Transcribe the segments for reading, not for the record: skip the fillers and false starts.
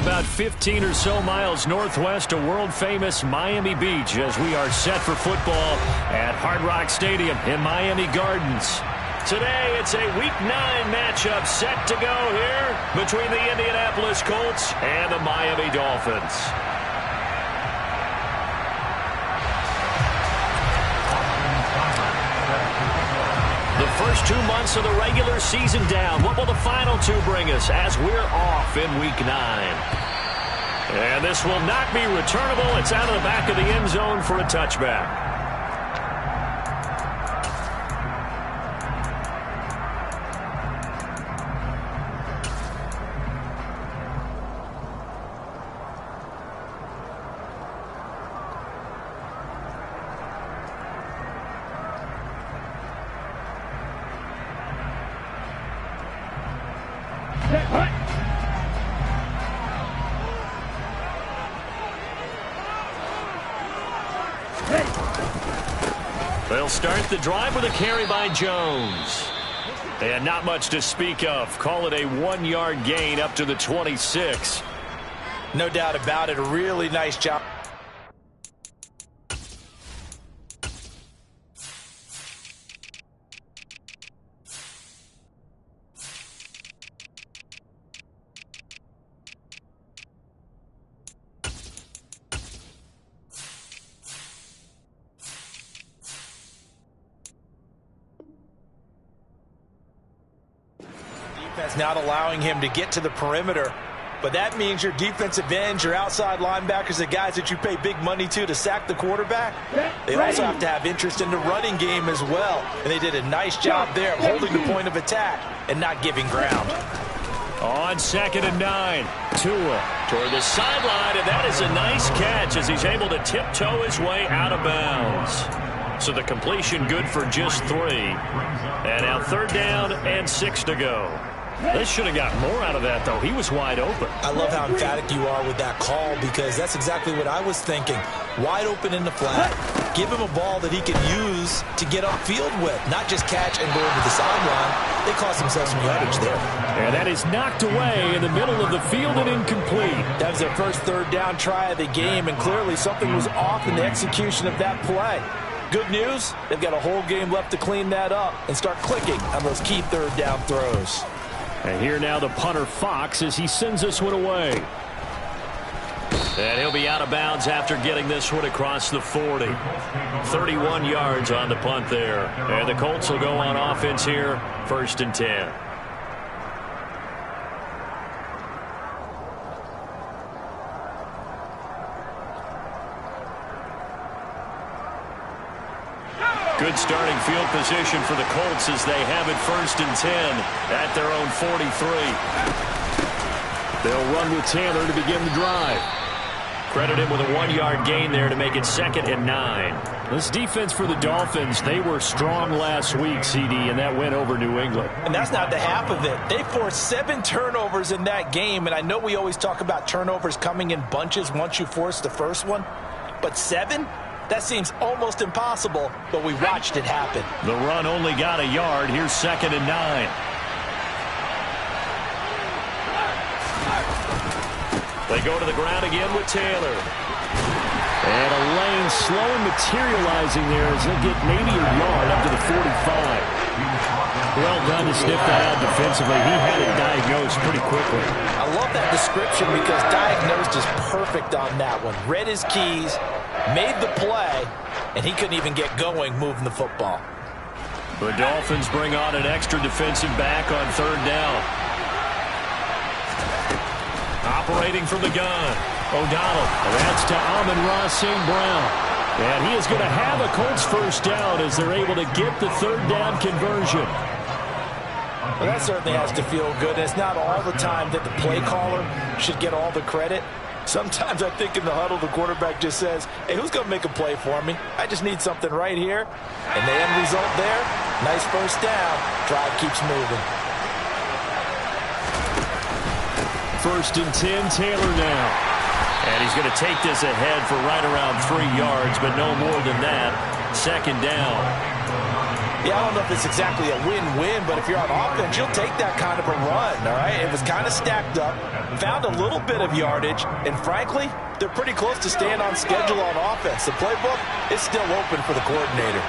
about 15 or so miles northwest of world-famous Miami Beach as we are set for football at Hard Rock Stadium in Miami Gardens. Today, it's a Week 9 matchup set to go here between the Indianapolis Colts and the Miami Dolphins. The first 2 months of the regular season down. What will the final 2 bring us as we're off in Week 9? And this will not be returnable. It's out of the back of the end zone for a touchback. They'll start the drive with a carry by Jones. And not much to speak of. Call it a 1-yard gain up to the 26. No doubt about it. A really nice job. Not allowing him to get to the perimeter, but that means your defensive ends, your outside linebackers, the guys that you pay big money to sack the quarterback, they also have to have interest in the running game as well, and they did a nice job there of holding the point of attack and not giving ground. On 2nd and 9, Tua toward the sideline, and that is a nice catch as he's able to tiptoe his way out of bounds. So the completion good for just 3. And now 3rd down and 6 to go. They should have got more out of that, though. He was wide open. I love how emphatic you are with that call because that's exactly what I was thinking. Wide open in the flat. Give him a ball that he can use to get upfield with, not just catch and go over the sideline. They cost themselves some yardage there. And that is knocked away in the middle of the field and incomplete. That was their first 3rd down try of the game, and clearly something was off in the execution of that play. Good news, they've got a whole game left to clean that up and start clicking on those key 3rd down throws. And here now the punter Fox as he sends this one away. And he'll be out of bounds after getting this one across the 40. 31 yards on the punt there. And the Colts will go on offense here, 1st and 10. Good starting field position for the Colts as they have it 1st and 10 at their own 43. They'll run with Taylor to begin the drive. Credit him with a 1-yard gain there to make it 2nd and 9. This defense for the Dolphins, they were strong last week, CD, and that went over New England. And that's not the half of it. They forced 7 turnovers in that game, and I know we always talk about turnovers coming in bunches once you force the first one, but 7? That seems almost impossible, but we watched it happen. The run only got a yard. Here's 2nd and 9. They go to the ground again with Taylor. And a lane slow and materializing there as they'll get maybe a yard up to the 45. Well done to sniff that out defensively. He had it diagnosed pretty quickly. I love that description because diagnosed is perfect on that one. Read his keys, made the play, and he couldn't even get going moving the football. The Dolphins bring on an extra defensive back on 3rd down. Operating from the gun, O'Donnell. That's to Amon-Ra St. Brown. And he is going to have a Colts 1st down as they're able to get the 3rd down conversion. Well, that certainly has to feel good. It's not all the time that the play caller should get all the credit. Sometimes I think in the huddle, the quarterback just says, hey, who's going to make a play for me? I just need something right here. And the end result there, nice 1st down. Drive keeps moving. 1st and 10, Taylor now. And he's going to take this ahead for right around 3 yards, but no more than that. 2nd down. Yeah, I don't know if it's exactly a win-win, but if you're on offense, you'll take that kind of a run, all right? It was kind of stacked up, found a little bit of yardage, and frankly, they're pretty close to staying on schedule on offense. The playbook is still open for the coordinator.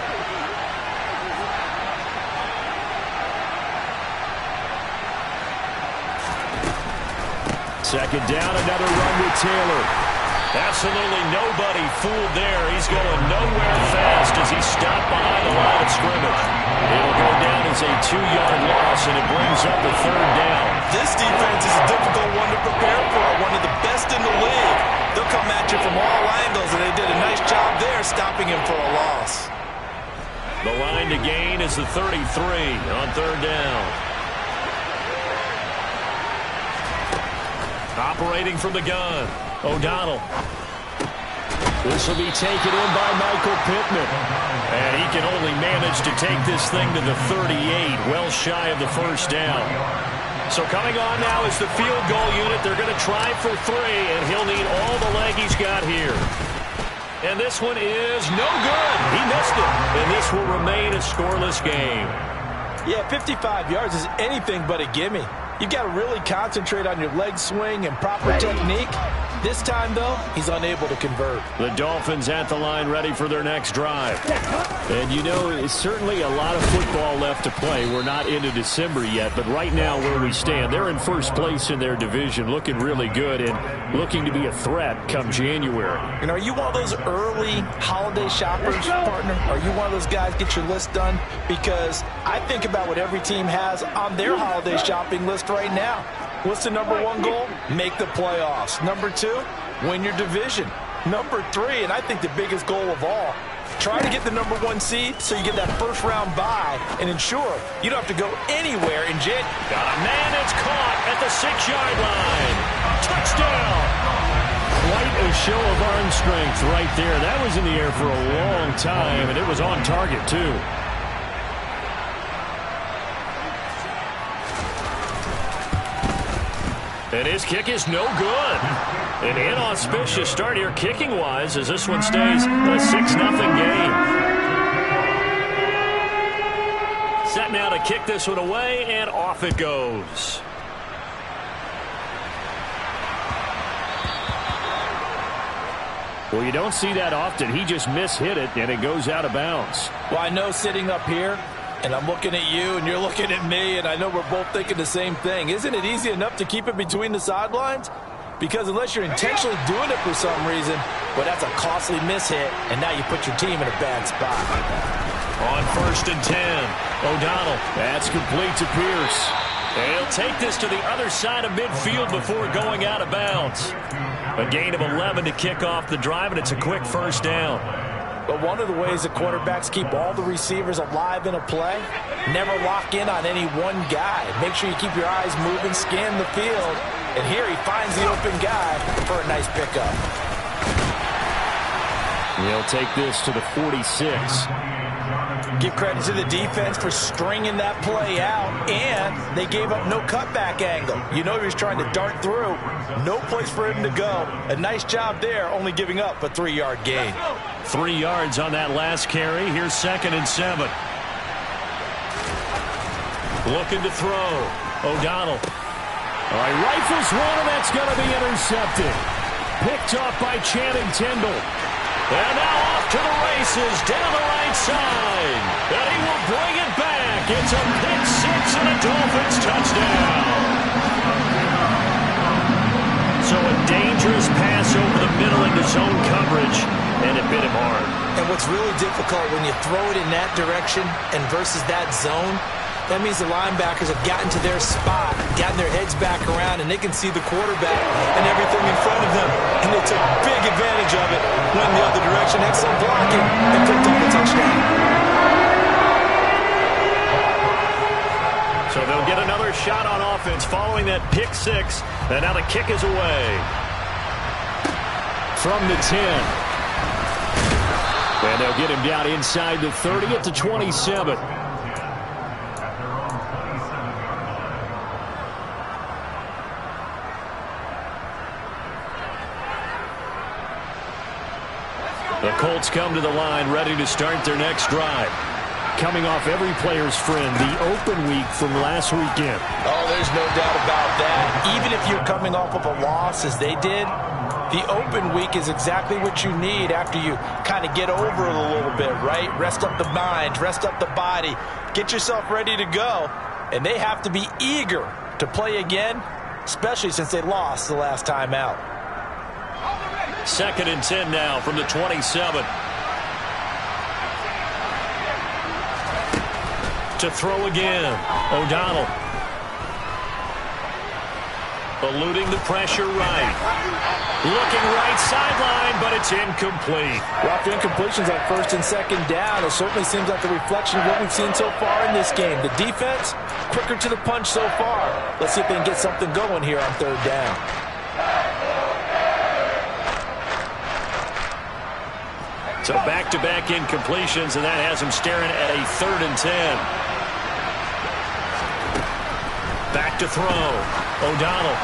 Second down, another run with Taylor. Absolutely nobody fooled there. He's going nowhere fast as he stopped behind the line of scrimmage. It'll go down as a 2-yard loss, and it brings up a third down. This defense is a difficult one to prepare for, one of the best in the league. They'll come at you from all angles, and they did a nice job there stopping him for a loss. The line to gain is the 33 on third down. Operating from the gun, O'Donnell. This will be taken in by Michael Pittman. And he can only manage to take this thing to the 38, well shy of the first down. So coming on now is the field goal unit. They're going to try for 3, and he'll need all the leg he's got here. And this one is no good. He missed it. And this will remain a scoreless game. Yeah, 55 yards is anything but a gimme. You've got to really concentrate on your leg swing and proper technique. This time, though, he's unable to convert. The Dolphins at the line ready for their next drive. And, you know, it's certainly a lot of football left to play. We're not into December yet, but right now where we stand, they're in first place in their division, looking really good and looking to be a threat come January. And are you one of those early holiday shoppers, partner? Are you one of those guys get your list done? Because I think about what every team has on their holiday shopping list right now. What's the number 1 goal? Make the playoffs. Number 2, win your division. Number 3, and I think the biggest goal of all, try to get the number 1 seed so you get that first-round bye and ensure you don't have to go anywhere in January. Got a man that's caught at the 6-yard line. Touchdown! Quite a show of arm strength right there. That was in the air for a long time, and it was on target, too. And his kick is no good. An inauspicious start here kicking-wise as this one stays a 6-0 game. Set now to kick this one away, and off it goes. Well, you don't see that often. He just mishit it, and it goes out of bounds. Well, I know sitting up here, and I'm looking at you, and you're looking at me, and I know we're both thinking the same thing. Isn't it easy enough to keep it between the sidelines? Because unless you're intentionally doing it for some reason, well, that's a costly mishit, and now you put your team in a bad spot. On 1st and 10, O'Donnell. That's complete to Pierce. And he'll take this to the other side of midfield before going out of bounds. A gain of 11 to kick off the drive, and it's a quick first down. But one of the ways that quarterbacks keep all the receivers alive in a play, never lock in on any one guy. Make sure you keep your eyes moving, scan the field, and here he finds the open guy for a nice pickup. He'll take this to the 46. Give credit to the defense for stringing that play out, and they gave up no cutback angle. You know he was trying to dart through. No place for him to go. A nice job there, only giving up a 3-yard gain. 3 yards on that last carry. Here's 2nd and 7. Looking to throw. O'Donnell. All right, rifles one, and that's going to be intercepted. Picked off by Channing Tindall. And now off to the races down the right side. And he will bring it back. It's a pick 6 and a Dolphins touchdown. So a dangerous pass over the middle into zone coverage, and it bit him hard. And what's really difficult when you throw it in that direction and versus that zone, that means the linebackers have gotten to their spot, gotten their heads back around, and they can see the quarterback and everything in front of them. And they took big advantage of it, went the other direction, excellent blocking, and picked up a touchdown. So they'll get another shot on offense following that pick 6, and now the kick is away. From the 10. And they'll get him down inside the 30 at the 27. The Colts come to the line ready to start their next drive. coming off every player's friend, the open week from last weekend. Oh, there's no doubt about that. Even if you're coming off of a loss as they did, the open week is exactly what you need after you kind of get over it a little bit, right? Rest up the mind, rest up the body, get yourself ready to go. And they have to be eager to play again, especially since they lost the last time out. 2nd and 10 now from the 27. To throw again. O'Donnell. Eluding the pressure right. Looking right sideline, but it's incomplete. Well, after incompletions on 1st and 2nd down, it certainly seems like a reflection of what we've seen so far in this game. The defense, quicker to the punch so far. Let's see if they can get something going here on 3rd down. So back-to-back incompletions, and that has them staring at a 3rd and 10. Back to throw. O'Donnell.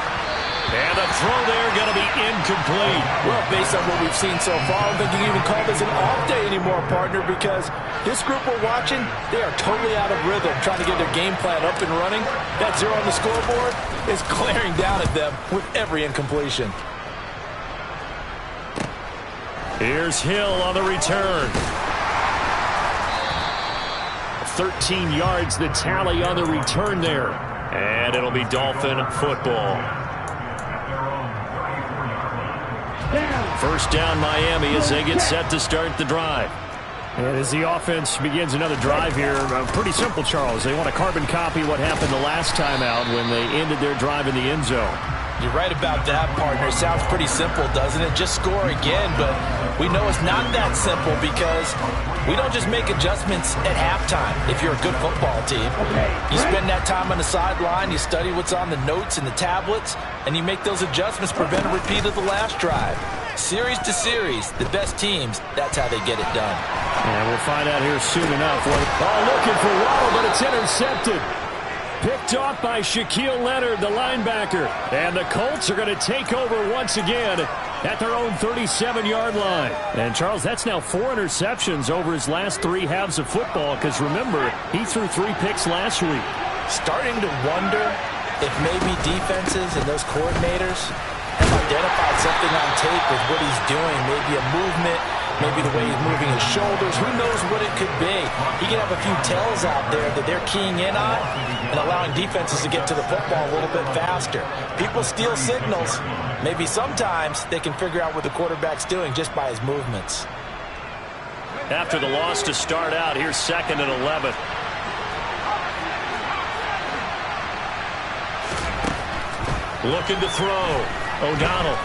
And the throw there going to be incomplete. Well, based on what we've seen so far, I don't think you can even call this an off day anymore, partner, because this group we're watching, they are totally out of rhythm, trying to get their game plan up and running. That 0 on the scoreboard is glaring down at them with every incompletion. Here's Hill on the return. 13 yards the tally on the return there. And it'll be Dolphin football. 1st down Miami as they get set to start the drive. And as the offense begins another drive here, pretty simple, Charles. They want to carbon copy what happened the last time out when they ended their drive in the end zone. You're right about that, partner. It sounds pretty simple, doesn't it? Just score again, but we know it's not that simple because we don't just make adjustments at halftime if you're a good football team. You spend that time on the sideline, you study what's on the notes and the tablets, and you make those adjustments, prevent a repeat of the last drive. Series to series, the best teams, that's how they get it done. And we'll find out here soon enough. Looking for Waddle, but it's intercepted. Picked off by Shaquille Leonard, the linebacker. And the Colts are going to take over once again at their own 37-yard line. And, Charles, that's now 4 interceptions over his last 3 halves of football because, remember, he threw 3 picks last week. Starting to wonder if maybe defenses and those coordinators have identified something on tape with what he's doing, maybe a movement, maybe the way he's moving his shoulders. Who knows what it could be? He could have a few tells out there that they're keying in on and allowing defenses to get to the football a little bit faster. People steal signals. Maybe sometimes they can figure out what the quarterback's doing just by his movements. After the loss to start out, here's 2nd and 11. Looking to throw. O'Donnell.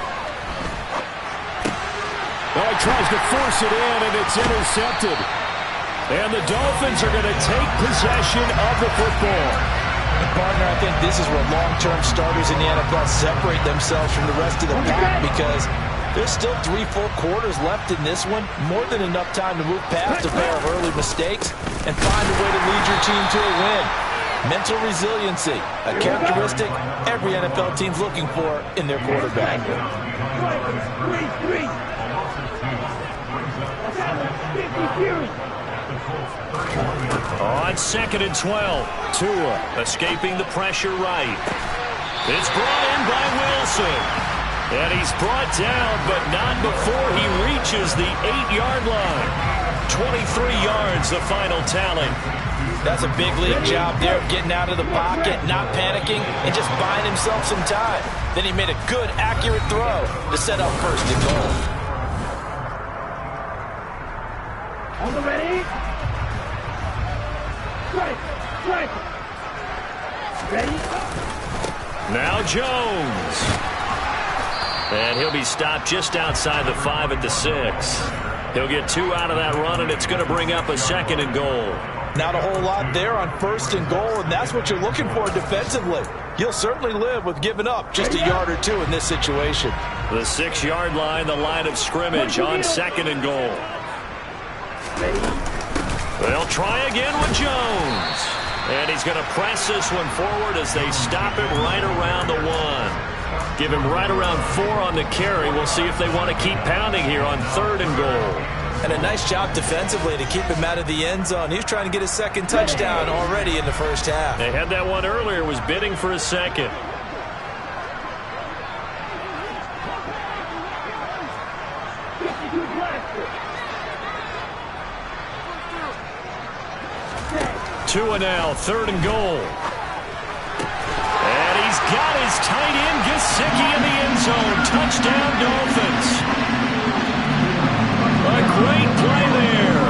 Oh, he tries to force it in, and it's intercepted. And the Dolphins are going to take possession of the football. And partner, I think this is where long-term starters in the NFL separate themselves from the rest of the pack because there's still 3-4 quarters left in this one. More than enough time to move past a pair of early mistakes and find a way to lead your team to a win. Mental resiliency, a characteristic every NFL team's looking for in their quarterback. On 2nd and 12, Tua escaping the pressure right. It's brought in by Wilson. And he's brought down, but not before he reaches the 8-yard line. 23 yards, the final tally. That's a big league job there of getting out of the pocket, not panicking, and just buying himself some time. Then he made a good, accurate throw to set up 1st and goal. On the ready? Strike. Ready? Now Jones. And he'll be stopped just outside the 5 at the 6. He'll get 2 out of that run, and it's going to bring up a 2nd and goal. Not a whole lot there on 1st and goal, and that's what you're looking for defensively. You'll certainly live with giving up just a yard or 2 in this situation. The 6-yard line, the line of scrimmage on 2nd and goal. They'll try again with Jones. And he's going to press this one forward as they stop him right around the 1. Give him right around 4 on the carry. We'll see if they want to keep pounding here on 3rd and goal. And a nice job defensively to keep him out of the end zone. He was trying to get his second touchdown already in the first half. They had that one earlier, was bidding for a second. Tua now, 3rd and goal. And he's got his tight end, Gesicki, in the end zone. Touchdown, Dolphins. A great play there.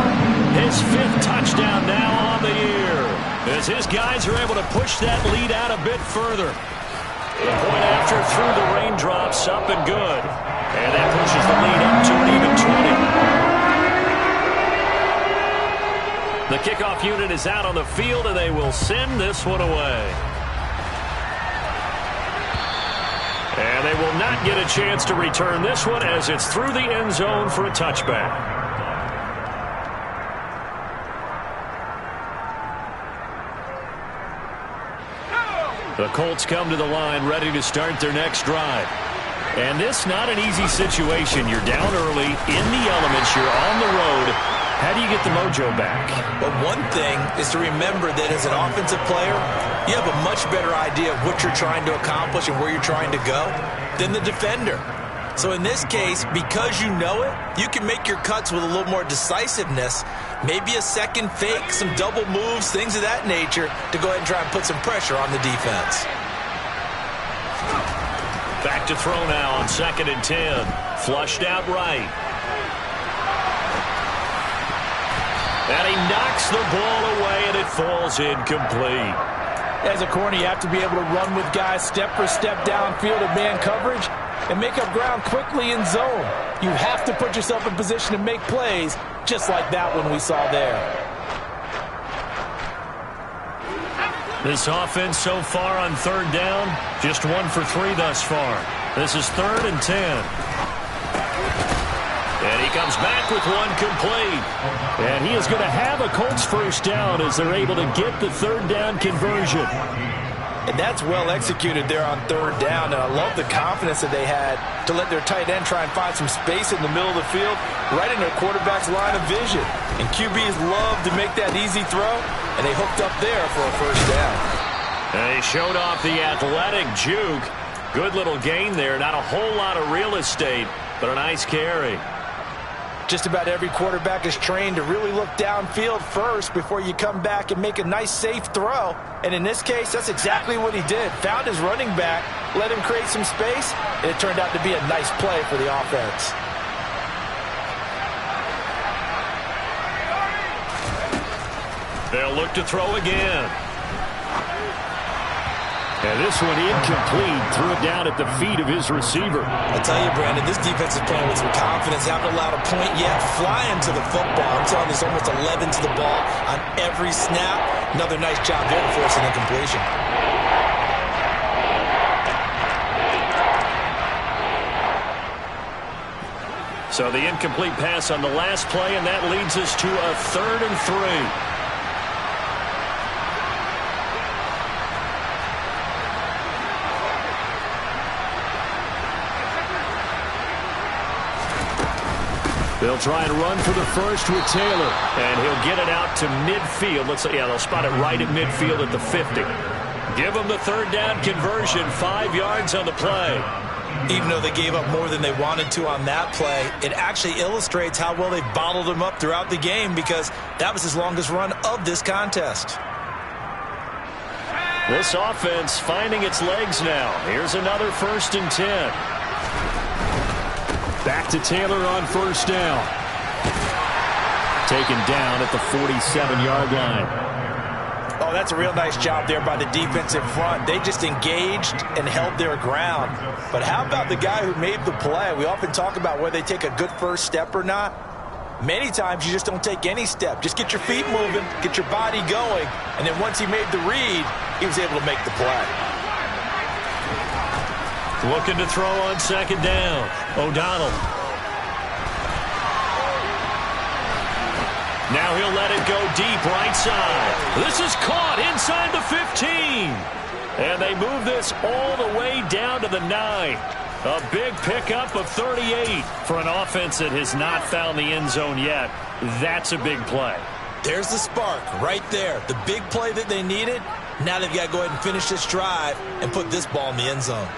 His 5th touchdown now on the year, as his guys are able to push that lead out a bit further. Point after through the raindrops, up and good. And that pushes the lead up to an even 20. The kickoff unit is out on the field, and they will send this one away. And they will not get a chance to return this one as it's through the end zone for a touchback. The Colts come to the line ready to start their next drive. And this not an easy situation. You're down early, in the elements, you're on the road. How do you get the mojo back? Well, one thing is to remember that as an offensive player, you have a much better idea of what you're trying to accomplish and where you're trying to go than the defender. So in this case, because you know it, you can make your cuts with a little more decisiveness, maybe a second fake, some double moves, things of that nature, to go ahead and try and put some pressure on the defense. Back to throw now on 2nd and 10. Flushed out right. And he knocks the ball away, and it falls incomplete. As a corner, you have to be able to run with guys step for step downfield in man coverage and make up ground quickly in zone. You have to put yourself in position to make plays, just like that one we saw there. This offense so far on 3rd down, just 1 for 3 thus far. This is 3rd and 10. And he comes back with one complete. And he is going to have a Colts 1st down as they're able to get the 3rd down conversion. And that's well executed there on 3rd down. And I love the confidence that they had to let their tight end try and find some space in the middle of the field, right in their quarterback's line of vision. And QBs love to make that easy throw, and they hooked up there for a 1st down. And he showed off the athletic juke. Good little gain there. Not a whole lot of real estate, but a nice carry. Just about every quarterback is trained to really look downfield first before you come back and make a nice, safe throw. And in this case, that's exactly what he did. Found his running back, let him create some space, and it turned out to be a nice play for the offense. They'll look to throw again. And this one incomplete. Threw it down at the feet of his receiver. I tell you, Brandon, this defense is playing with some confidence. Haven't allowed a point yet. Flying to the football. I'm telling you, there's almost 11 to the ball on every snap. Another nice job there to force an incompletion. So the incomplete pass on the last play, and that leads us to a 3rd and 3. They'll try and run for the first with Taylor. And he'll get it out to midfield. Let's say, yeah, they'll spot it right at midfield at the 50. Give them the 3rd down conversion, 5 yards on the play. Even though they gave up more than they wanted to on that play, it actually illustrates how well they bottled him up throughout the game, because that was his longest run of this contest. This offense finding its legs now. Here's another 1st and 10. Back to Taylor on 1st down. Taken down at the 47-yard line. Oh, that's a real nice job there by the defensive front. They just engaged and held their ground. But how about the guy who made the play? We often talk about whether they take a good first step or not. Many times you just don't take any step. Just get your feet moving, get your body going, and then once he made the read, he was able to make the play. Looking to throw on 2nd down. O'Donnell. Now he'll let it go deep right side. This is caught inside the 15. And they move this all the way down to the 9. A big pickup of 38 for an offense that has not found the end zone yet. That's a big play. There's the spark right there. The big play that they needed. Now they've got to go ahead and finish this drive and put this ball in the end zone.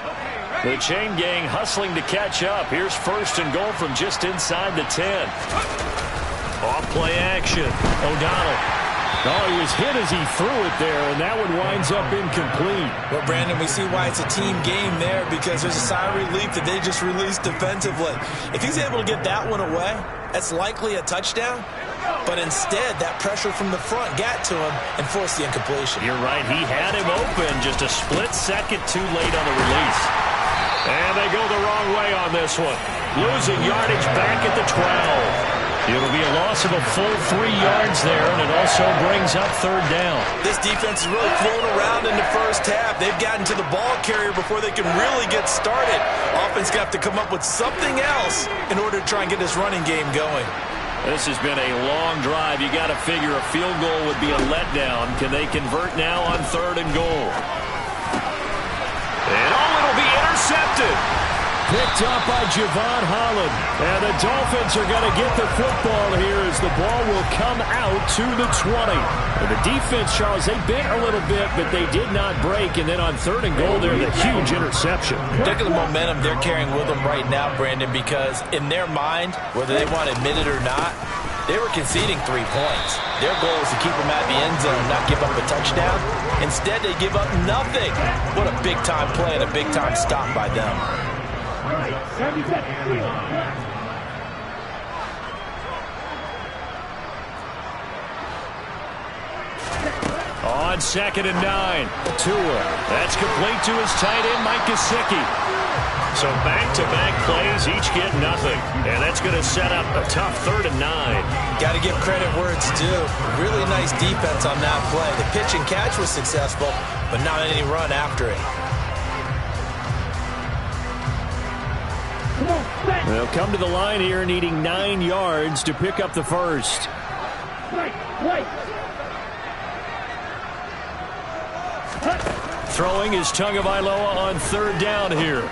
The chain gang hustling to catch up. Here's first and goal from just inside the 10. Off play action. O'Donnell. Oh, he was hit as he threw it there, and that one winds up incomplete. Well, Brandon, we see why it's a team game there, because there's a sigh of relief that they just released defensively. If he's able to get that one away, that's likely a touchdown. But instead, that pressure from the front got to him and forced the incompletion. You're right. He had him open just a split second too late on the release. And they go the wrong way on this one. Losing yardage back at the 12. It'll be a loss of a full 3 yards there, and it also brings up third down. This defense is really flown around in the first half. They've gotten to the ball carrier before they can really get started. Offense got to come up with something else in order to try and get this running game going. This has been a long drive. You got to figure a field goal would be a letdown. Can they convert now on third and goal? And it'll be intercepted. Picked up by Javon Holland. And the Dolphins are going to get the football here as the ball will come out to the 20. And the defense, Charles, they bent a little bit, but they did not break. And then on third and goal, there's a huge interception. Look at the momentum they're carrying with them right now, Brandon, because in their mind, whether they want to admit it or not, they were conceding 3 points. Their goal is to keep them at the end zone, not give up a touchdown. Instead, they give up nothing. What a big-time play and a big-time stop by them. On second and 9, Tua. That's complete to his tight end, Mike Gesicki. So back-to-back plays, each get nothing. And that's going to set up a tough third and 9. Got to give credit where it's due. Really nice defense on that play. The pitch and catch was successful, but not any run after it. They'll come to the line here needing 9 yards to pick up the first. Throwing is Tagovailoa on third down here.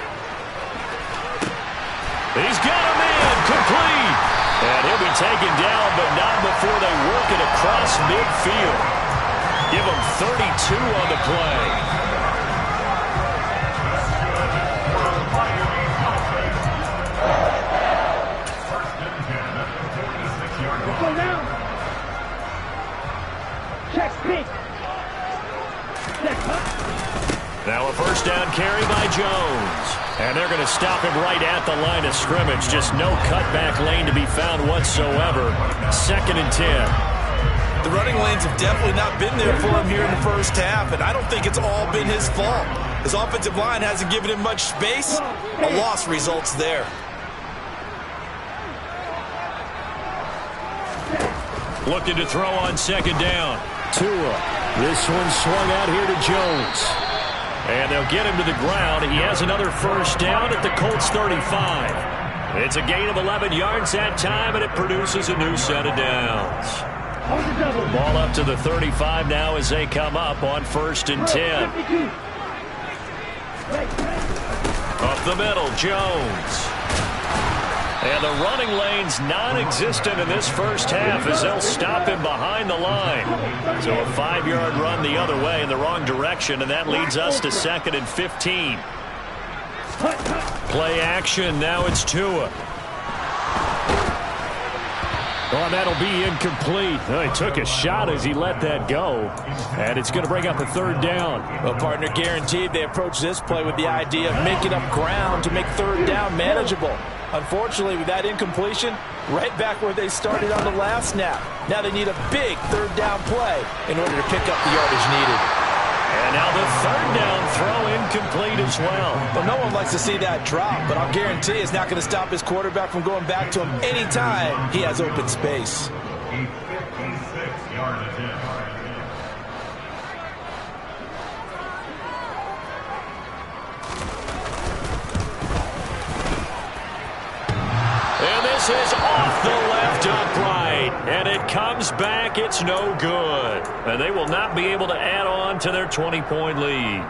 He's got a man complete. And he'll be taken down, but not before they work it across midfield. Give him 32 on the play. Now a first down carry by Jones. And they're going to stop him right at the line of scrimmage. Just no cutback lane to be found whatsoever. Second and 10. The running lanes have definitely not been there for him here in the first half, and I don't think it's all been his fault. His offensive line hasn't given him much space. A loss results there. Looking to throw on second down. Tua. This one swung out here to Jones. And they'll get him to the ground. He has another first down at the Colts 35. It's a gain of 11 yards that time, and it produces a new set of downs. Ball up to the 35 now as they come up on first and 10. Up the middle, Jones. And the running lane's non-existent in this first half as they'll stop him behind the line. So a 5-yard run the other way in the wrong direction, and that leads us to second and 15. Play action, now it's Tua. Oh, that'll be incomplete. Oh, he took a shot as he let that go. And it's going to bring up a third down. Well, partner, guaranteed they approach this play with the idea of making up ground to make third down manageable. Unfortunately, with that incompletion, right back where they started on the last snap. Now they need a big third down play in order to pick up the yardage needed. And now the third down throw incomplete as well. Well, no one likes to see that drop, but I'll guarantee it's not going to stop his quarterback from going back to him anytime he has open space. And this is off the left upright. And it comes back. It's no good. And they will not be able to add on to their 20-point lead.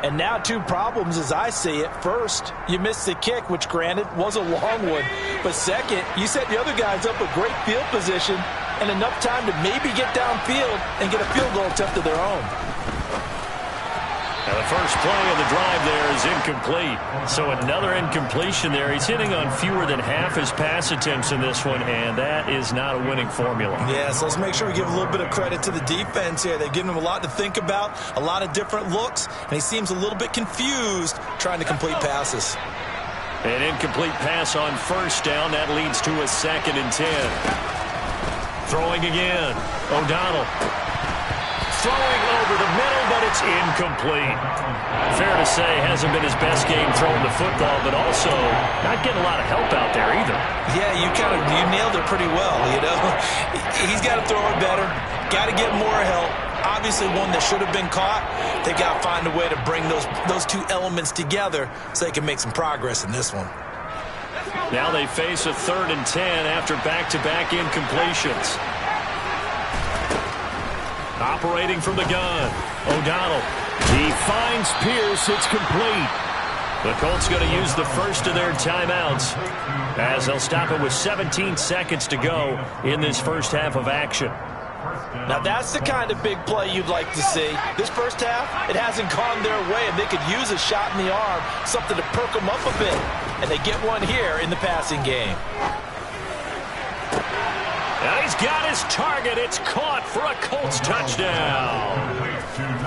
And now two problems as I see it. First, you missed the kick, which granted was a long one. But second, you set the other guys up a great field position and enough time to maybe get downfield and get a field goal attempt of their own. Now the first play of the drive there is incomplete. So another incompletion there. He's hitting on fewer than half his pass attempts in this one, and that is not a winning formula. Yeah, so let's make sure we give a little bit of credit to the defense here. They've given him a lot to think about, a lot of different looks, and he seems a little bit confused trying to complete passes. An incomplete pass on first down. That leads to a 2nd and 10. Throwing again. O'Donnell. Throwing over the middle, but it's incomplete. Fair to say, hasn't been his best game throwing the football, but also not getting a lot of help out there either. Yeah, you nailed it pretty well, you know. He's got to throw it better, got to get more help. Obviously one that should have been caught. They got to find a way to bring those two elements together so they can make some progress in this one. Now they face a 3rd and 10 after back-to-back incompletions. Operating from the gun, O'Donnell. He finds Pierce. It's complete. The Colts going to use the first of their timeouts as they'll stop it with 17 seconds to go in this first half of action. Now that's the kind of big play you'd like to see. This first half, it hasn't gone their way, and they could use a shot in the arm, something to perk them up a bit. And they get one here in the passing game. And he's got his target. It's caught for a Colts touchdown.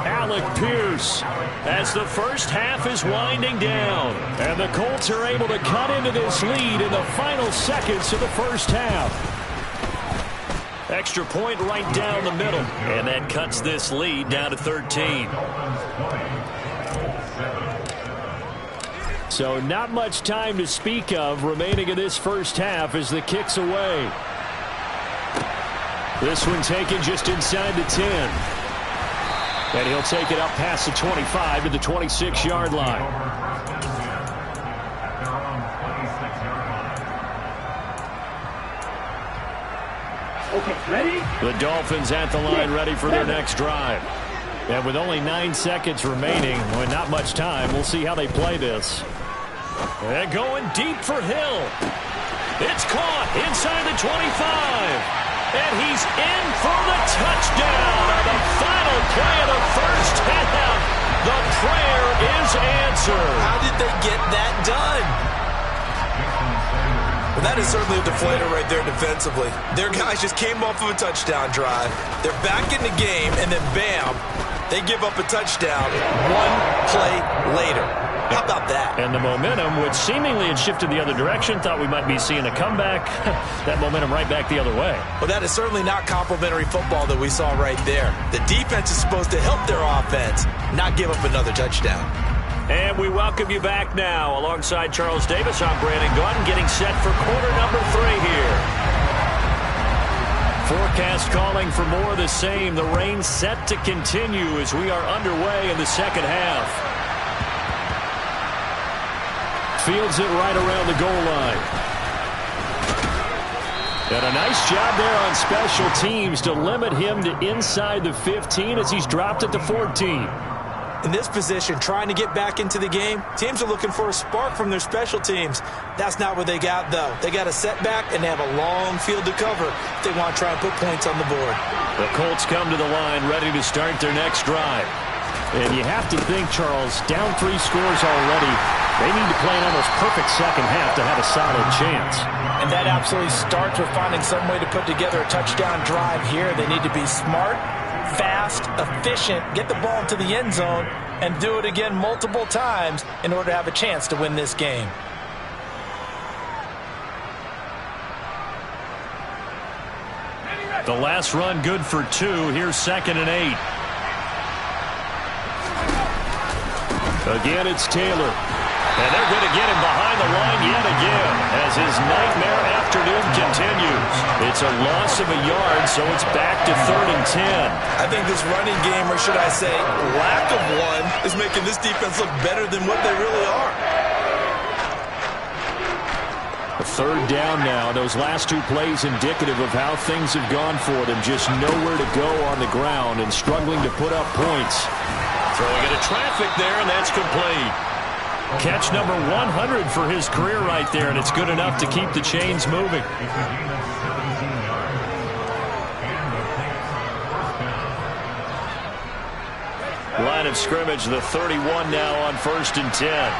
Alec Pierce as the first half is winding down. And the Colts are able to cut into this lead in the final seconds of the first half. Extra point right down the middle. And that cuts this lead down to 13. So not much time to speak of remaining in this first half as the kick's away. This one taken just inside the 10. And he'll take it up past the 25 to the 26-yard line. Okay, ready? The Dolphins at the line ready for their next drive. And with only 9 seconds remaining, with not much time, we'll see how they play this. They're going deep for Hill. It's caught inside the 25. And he's in for the touchdown on the final play of the first half. The prayer is answered. How did they get that done? Well, that is certainly a deflator right there defensively. Their guys just came off of a touchdown drive. They're back in the game, and then bam, they give up a touchdown one play later. How about that? And the momentum, which seemingly had shifted the other direction, thought we might be seeing a comeback. That momentum right back the other way. Well, that is certainly not complimentary football that we saw right there. The defense is supposed to help their offense, not give up another touchdown. And we welcome you back now. Alongside Charles Davis, I'm Brandon Gaudin, getting set for quarter number 3 here. Forecast calling for more of the same. The rain set to continue as we are underway in the second half. Fields it right around the goal line. And a nice job there on special teams to limit him to inside the 15 as he's dropped it to 14. In this position, trying to get back into the game, teams are looking for a spark from their special teams. That's not what they got, though. They got a setback, and they have a long field to cover if they want to try and put points on the board. The Colts come to the line ready to start their next drive. And you have to think, Charles, down 3 scores already. They need to play an almost perfect second half to have a solid chance. And that absolutely starts with finding some way to put together a touchdown drive here. They need to be smart, fast, efficient, get the ball into the end zone, and do it again multiple times in order to have a chance to win this game. The last run good for 2. Here's 2nd and 8. Again, it's Taylor. And they're going to get him behind the line yet again as his nightmare afternoon continues. It's a loss of a yard, so it's back to 3rd and 10. I think this running game, or should I say lack of one, is making this defense look better than what they really are. 3rd down now. Those last 2 plays indicative of how things have gone for them. Just nowhere to go on the ground and struggling to put up points. Throwing into traffic there, and that's complete. Catch number 100 for his career right there, and it's good enough to keep the chains moving. Line of scrimmage, the 31 now on 1st and 10.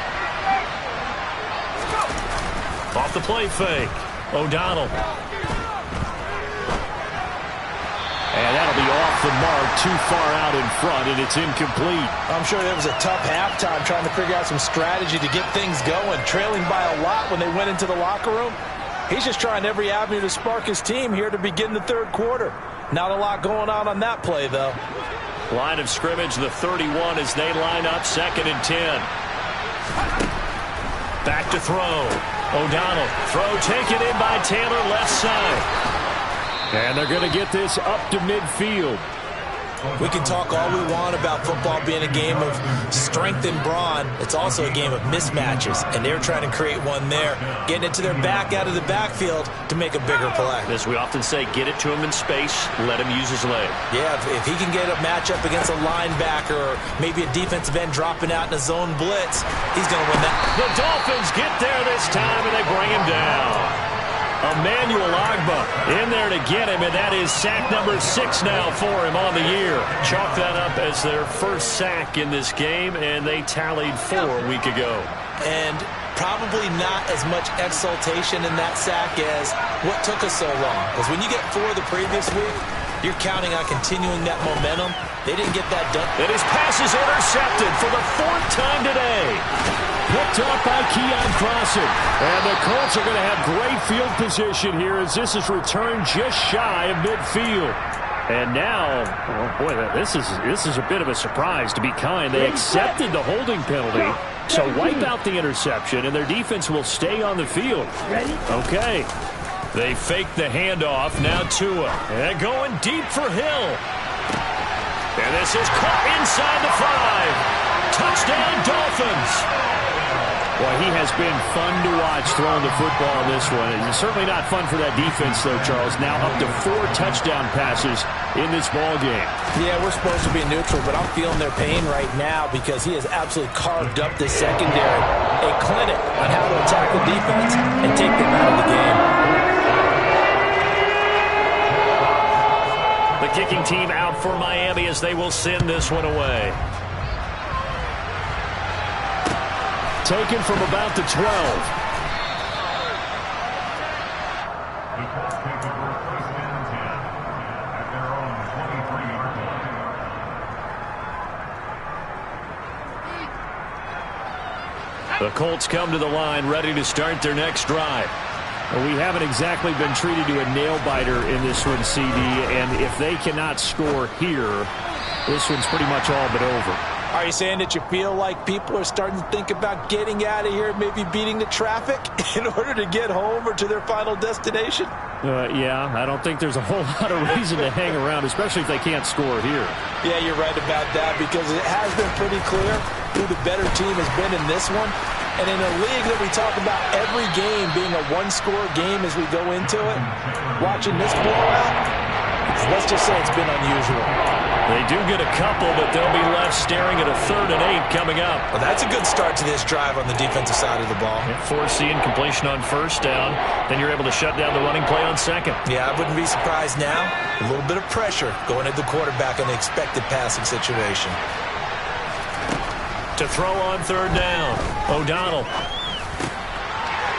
Off the play fake. O'Donnell. And that'll be off the mark, too far out in front, and it's incomplete. I'm sure it was a tough halftime trying to figure out some strategy to get things going, trailing by a lot when they went into the locker room. He's just trying every avenue to spark his team here to begin the 3rd quarter. Not a lot going on that play, though. Line of scrimmage, the 31 as they line up 2nd and 10. Back to throw. O'Donnell. Throw taken in by Taylor, left side. And they're going to get this up to midfield. We can talk all we want about football being a game of strength and brawn. It's also a game of mismatches, and they're trying to create one there, getting it to their back out of the backfield to make a bigger play. As we often say, get it to him in space, let him use his leg. Yeah, if he can get a matchup against a linebacker or maybe a defensive end dropping out in a zone blitz, he's going to win that. The Dolphins get there this time, and they bring him down. Emmanuel Ogbah in there to get him, and that is sack number 6 now for him on the year. Chalk that up as their first sack in this game, and they tallied 4 a week ago. And probably not as much exultation in that sack as what took us so long. Because when you get 4 the previous week, you're counting on continuing that momentum. They didn't get that done. And his pass is intercepted for the 4th time today. Picked off by Keon Crossen. And the Colts are going to have great field position here as this is returned just shy of midfield. And now, oh boy, this is a bit of a surprise, to be kind. They accepted the holding penalty, so wipe out the interception, and their defense will stay on the field. Okay. They fake the handoff. Now Tua. And going deep for Hill. And this is caught inside the 5. Touchdown, Dolphins. Well, he has been fun to watch throwing the football in this one. It's certainly not fun for that defense, though, Charles. Now up to 4 touchdown passes in this ball game. Yeah, we're supposed to be neutral, but I'm feeling their pain right now because he has absolutely carved up this secondary. A clinic on how to attack the defense and take them out of the game. The kicking team out for Miami as they will send this one away. Taken from about the 12. The Colts come to the line ready to start their next drive. Well, we haven't exactly been treated to a nail-biter in this one, CD, and if they cannot score here, this one's pretty much all but over. Are you saying that you feel like people are starting to think about getting out of here, maybe beating the traffic in order to get home or to their final destination? Yeah, I don't think there's a whole lot of reason to hang around, especially if they can't score here. Yeah, you're right about that because it has been pretty clear who the better team has been in this one. And in a league that we talk about every game being a one-score game as we go into it, watching this blowout, let's just say it's been unusual. They do get a couple, but they'll be left staring at a 3rd and 8 coming up. Well, that's a good start to this drive on the defensive side of the ball. Forcing completion on 1st down. Then you're able to shut down the running play on 2nd. Yeah, I wouldn't be surprised now. A little bit of pressure going at the quarterback on the expected passing situation. To throw on 3rd down. O'Donnell.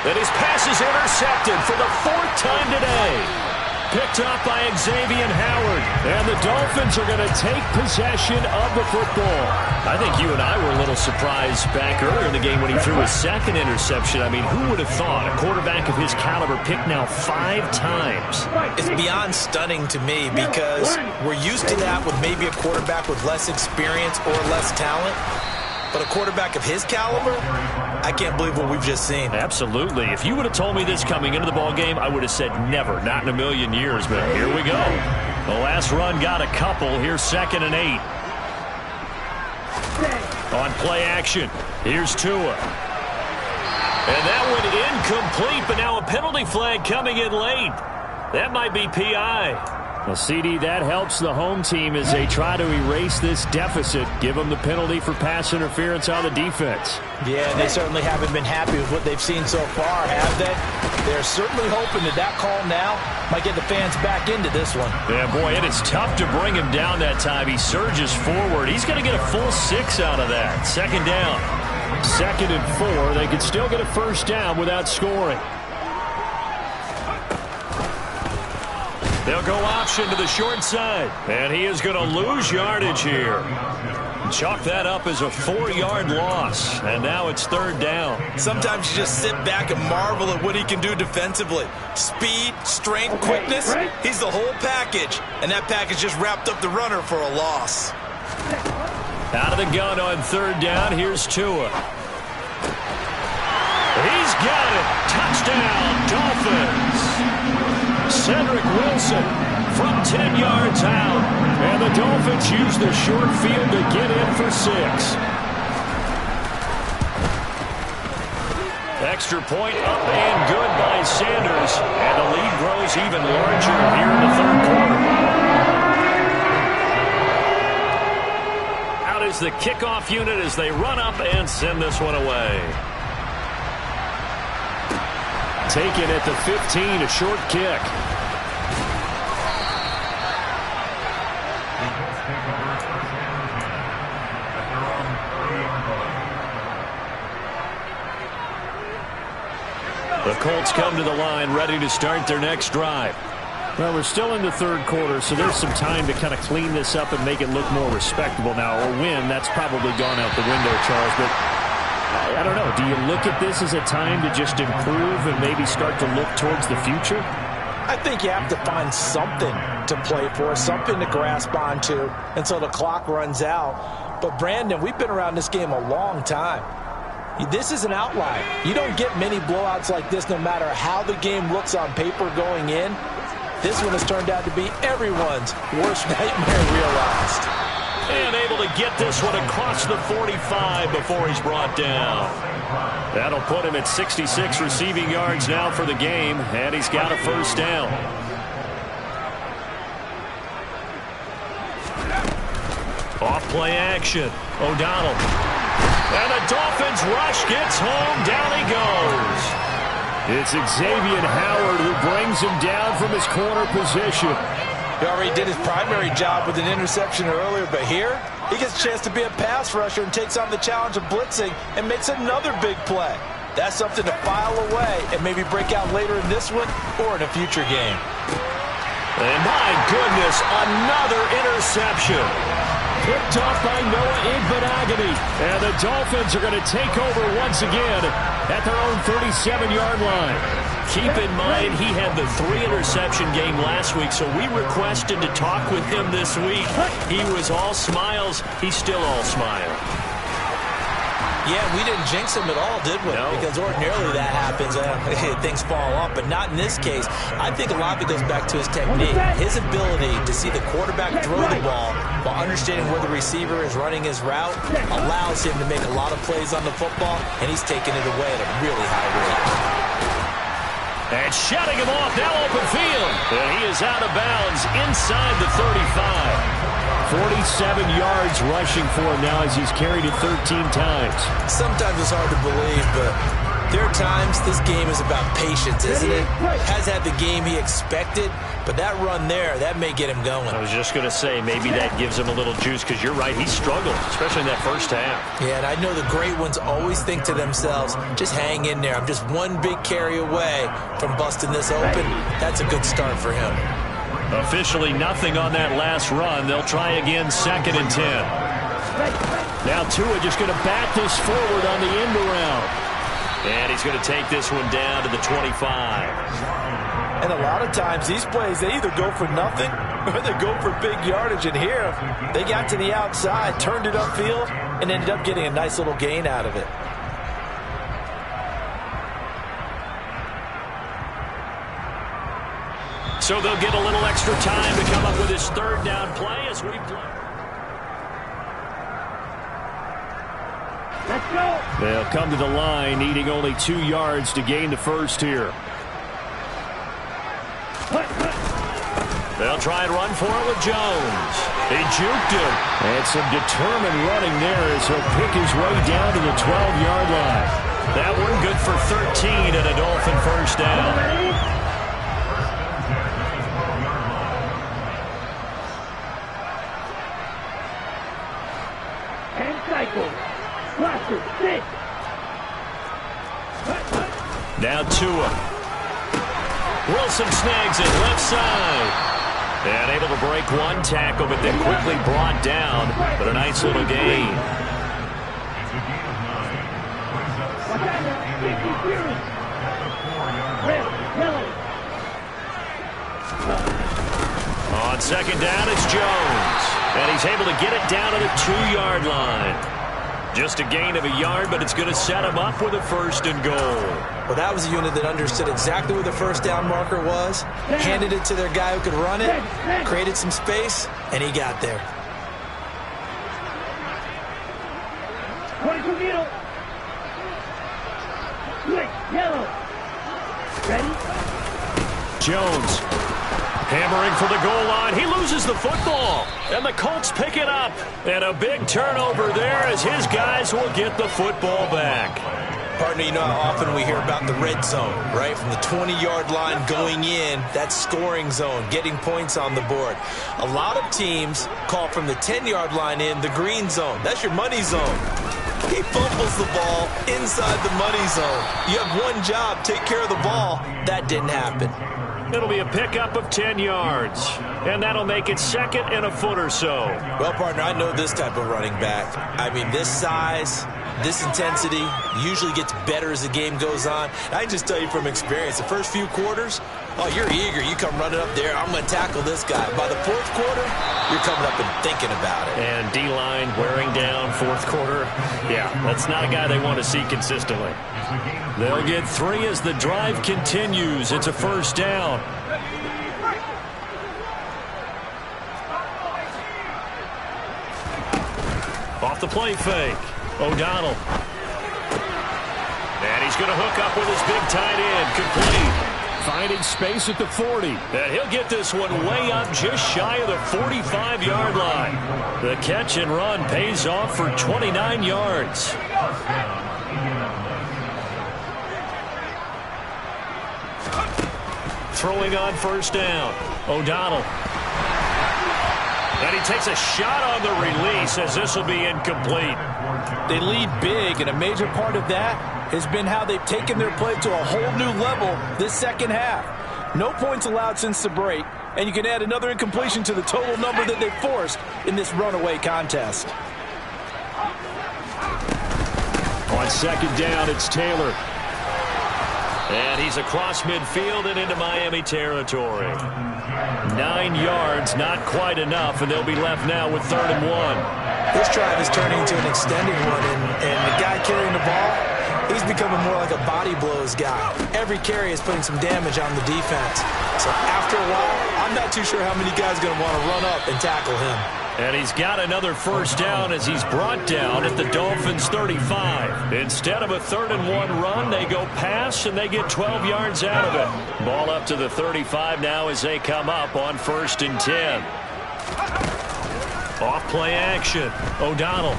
Then his pass is intercepted for the 4th time today. Picked up by Xavier Howard. And the Dolphins are going to take possession of the football. I think you and I were a little surprised back earlier in the game when he threw his 2nd interception. I mean, who would have thought a quarterback of his caliber picked now 5 times? It's beyond stunning to me because we're used to that with maybe a quarterback with less experience or less talent. But a quarterback of his caliber, I can't believe what we've just seen. Absolutely. If you would have told me this coming into the ball game, I would have said never, not in a million years. But here we go. The last run got a couple. Here's 2nd and 8. On play action, here's Tua. And that one incomplete, but now a penalty flag coming in late. That might be PI. Well, CD, that helps the home team as they try to erase this deficit. Give them the penalty for pass interference on the defense. Yeah, and they certainly haven't been happy with what they've seen so far, have they? They're certainly hoping that call now might get the fans back into this one. Yeah, boy, it is tough to bring him down that time. He surges forward. He's going to get a full 6 out of that. Second down. 2nd and 4. They could still get a first down without scoring. They'll go option to the short side. And he is going to lose yardage here. Chalk that up as a 4-yard loss. And now it's 3rd down. Sometimes you just sit back and marvel at what he can do defensively. Speed, strength, quickness. He's the whole package. And that package just wrapped up the runner for a loss. Out of the gun on 3rd down. Here's Tua. He's got it. Touchdown, Dolphins. Cedric Wilson from 10 yards out. And the Dolphins use the short field to get in for 6. Extra point up and good by Sanders. And the lead grows even larger here in the 3rd quarter. Out is the kickoff unit as they run up and send this one away. Taken at the 15, a short kick. The Colts come to the line ready to start their next drive. Well, we're still in the 3rd quarter, so there's some time to kind of clean this up and make it look more respectable now. Or win, that's probably gone out the window, Charles, but I don't know. Do you look at this as a time to just improve and maybe start to look towards the future? I think you have to find something to play for, something to grasp onto until the clock runs out. But, Brandon, we've been around this game a long time. This is an outlier. You don't get many blowouts like this no matter how the game looks on paper going in. This one has turned out to be everyone's worst nightmare realized. And able to get this one across the 45 before he's brought down. That'll put him at 66 receiving yards now for the game, and he's got a first down. Off play action. O'Donnell. And the Dolphins rush gets home. Down he goes. It's Xavier Howard who brings him down from his corner position. He already did his primary job with an interception earlier, but here he gets a chance to be a pass rusher and takes on the challenge of blitzing and makes another big play. That's something to file away and maybe break out later in this one or in a future game. And my goodness, another interception. Picked off by Noah Igbinoghene. And the Dolphins are going to take over once again at their own 37-yard line. Keep in mind, he had the 3-interception game last week, so we requested to talk with him this week. He was all smiles. He's still all smile. Yeah, we didn't jinx him at all, did we? No. Because ordinarily that happens. Things fall off, but not in this case. I think a lot of it goes back to his technique. His ability to see the quarterback throw the ball while understanding where the receiver is running his route allows him to make a lot of plays on the football, and he's taking it away at a really high rate. And shutting him off, now open field. And he is out of bounds inside the 35. 47 yards rushing for him now as he's carried it 13 times. Sometimes it's hard to believe, but there are times this game is about patience, isn't it? Has had the game he expected, but that run there, that may get him going. I was just going to say, maybe that gives him a little juice, because you're right, he struggled, especially in that first half. Yeah, and I know the great ones always think to themselves, just hang in there. I'm just one big carry away from busting this open. That's a good start for him. Officially nothing on that last run. They'll try again, 2nd and 10. Now Tua just going to bat this forward on the end around. And he's going to take this one down to the 25. And a lot of times these plays, they either go for nothing or they go for big yardage. And here, they got to the outside, turned it upfield, and ended up getting a nice little gain out of it. So they'll get a little extra time to come up with his 3rd down play as we play. They'll come to the line, needing only 2 yards to gain the first here. They'll try and run for it with Jones. He juked him. And some determined running there as he'll pick his way down to the 12-yard line. That one good for 13 and a Dolphin first down. And cycle. Blaster, 6. Now Tua. Wilson snags it left side. And able to break one tackle, but then quickly brought down. But a nice little gain. On second down, it's Jones. And he's able to get it down to the 2-yard line. Just a gain of a yard, but it's going to set him up with a first and goal. Well, that was a unit that understood exactly where the first down marker was, handed it to their guy who could run it, created some space, and he got there. Yellow. Ready? Jones hammering for the goal line. He loses the football, and the Colts pick it up. And a big turnover there as his guys will get the football back. Partner, you know how often we hear about the red zone, right? From the 20-yard line going in, that scoring zone, getting points on the board. A lot of teams call from the 10-yard line in the green zone. That's your money zone. He fumbles the ball inside the money zone. You have one job, take care of the ball. That didn't happen. It'll be a pickup of 10 yards, and that'll make it second and a foot or so. Well, partner, I know this type of running back. I mean, this size, this intensity usually gets better as the game goes on. I can just tell you from experience, the first few quarters, oh, you're eager. You come running up there, I'm going to tackle this guy. By the fourth quarter, you're coming up and thinking about it. And D-line wearing down fourth quarter. Yeah, that's not a guy they want to see consistently. They'll get 3 as the drive continues. It's a first down. Off the play fake. O'Donnell. And he's going to hook up with his big tight end. Complete. Finding space at the 40. And he'll get this one way up just shy of the 45-yard line. The catch and run pays off for 29 yards. Throwing on first down. O'Donnell. And he takes a shot on the release as this will be incomplete. They lead big, and a major part of that has been how they've taken their play to a whole new level this second half. No points allowed since the break, and you can add another incompletion to the total number that they forced in this runaway contest. On second down, it's Taylor. And he's across midfield and into Miami territory. 9 yards, not quite enough, and they'll be left now with 3rd and 1. This drive is turning into an extended one, and the guy carrying the ball, he's becoming more like a body blows guy. Every carry is putting some damage on the defense. So after a while, I'm not too sure how many guys are going to want to run up and tackle him. And he's got another first down as he's brought down at the Dolphins' 35. Instead of a 3rd and 1 run, they go pass and they get 12 yards out of it. Ball up to the 35 now as they come up on 1st and 10. Off play action. O'Donnell.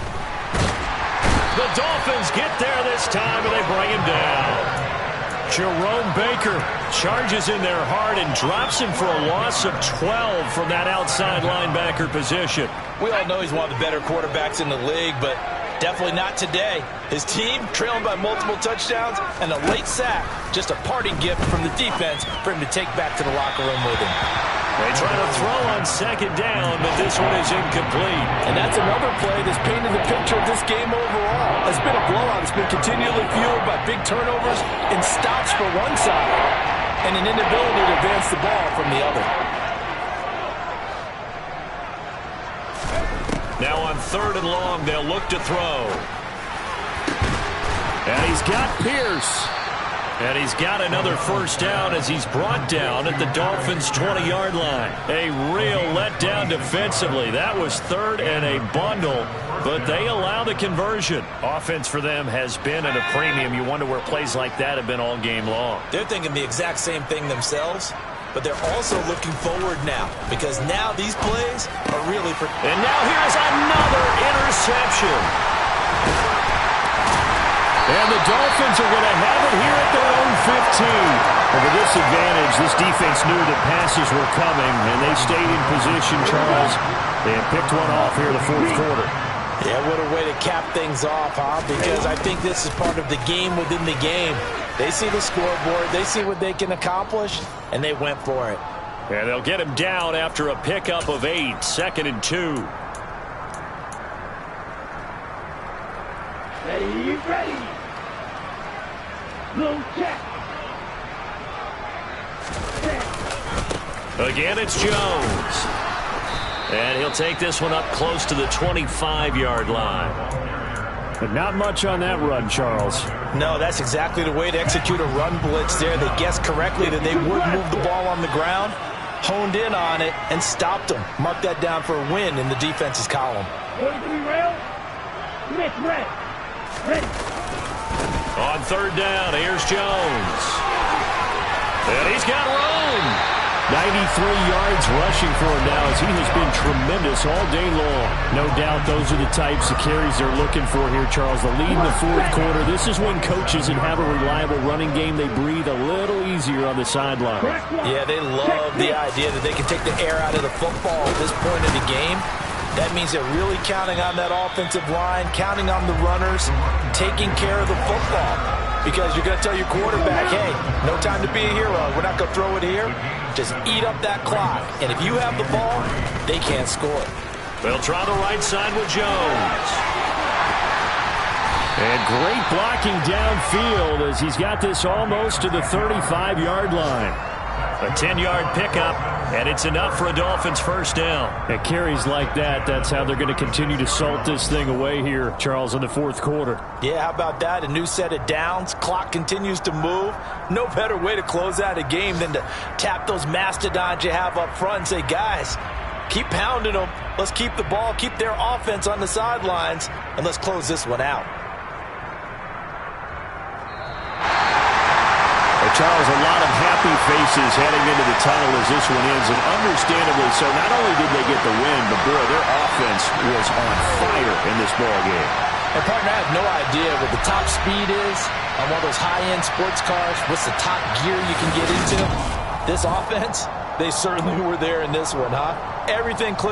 The Dolphins get there this time and they bring him down. Jerome Baker charges in there hard and drops him for a loss of 12 from that outside linebacker position. We all know he's one of the better quarterbacks in the league, but definitely not today. His team trailing by multiple touchdowns and a late sack. Just a parting gift from the defense for him to take back to the locker room with him. They try to throw on second down, but this one is incomplete. And that's another play that's painted the picture of this game overall. It's been a blowout. It's been continually fueled by big turnovers and stops for one side and an inability to advance the ball from the other. Now on 3rd and long, they'll look to throw. And he's got Pierce. And he's got another first down as he's brought down at the Dolphins' 20-yard line. A real letdown defensively. That was third and a bundle, but they allow the conversion. Offense for them has been at a premium. You wonder where plays like that have been all game long. They're thinking the exact same thing themselves, but they're also looking forward now because now these plays are really... And now here's another interception. And the Dolphins are going to have it here at their own 15. And with this advantage, this defense knew that passes were coming, and they stayed in position, Charles. They have picked one off here in the fourth quarter. Yeah, what a way to cap things off, huh? Because I think this is part of the game within the game. They see the scoreboard, they see what they can accomplish, and they went for it. And they'll get him down after a pickup of 8, 2nd and 2. Ready. Low check. Again, it's Jones. And he'll take this one up close to the 25-yard line. But not much on that run, Charles. No, that's exactly the way to execute a run blitz there. They guessed correctly that they would move the ball on the ground, honed in on it, and stopped them. Mark that down for a win in the defense's column. 43 rail. Mitch, ready. On third down, here's Jones. And he's got room. 93 yards rushing for him now as he has been tremendous all day long. No doubt those are the types of carries they're looking for here, Charles. The lead in the fourth quarter. This is when coaches that have a reliable running game, they breathe a little easier on the sideline. Yeah, they love the idea that they can take the air out of the football at this point in the game. That means they're really counting on that offensive line, counting on the runners, taking care of the football. Because you're going to tell your quarterback, hey, no time to be a hero. We're not going to throw it here. Just eat up that clock. And if you have the ball, they can't score. They'll try the right side with Jones. And great blocking downfield as he's got this almost to the 35-yard line. A 10-yard pickup, and it's enough for a Dolphins first down. At carries like that, that's how they're going to continue to salt this thing away here, Charles, in the fourth quarter. Yeah, how about that? A new set of downs. Clock continues to move. No better way to close out a game than to tap those mastodons you have up front and say, guys, keep pounding them. Let's keep the ball, keep their offense on the sidelines, and let's close this one out. Charles, a lot of happy faces heading into the tunnel as this one ends, and understandably so. Not only did they get the win, but boy, their offense was on fire in this ball game. And partner, I have no idea what the top speed is on one of those high-end sports cars. What's the top gear you can get into? This offense, they certainly were there in this one, huh? Everything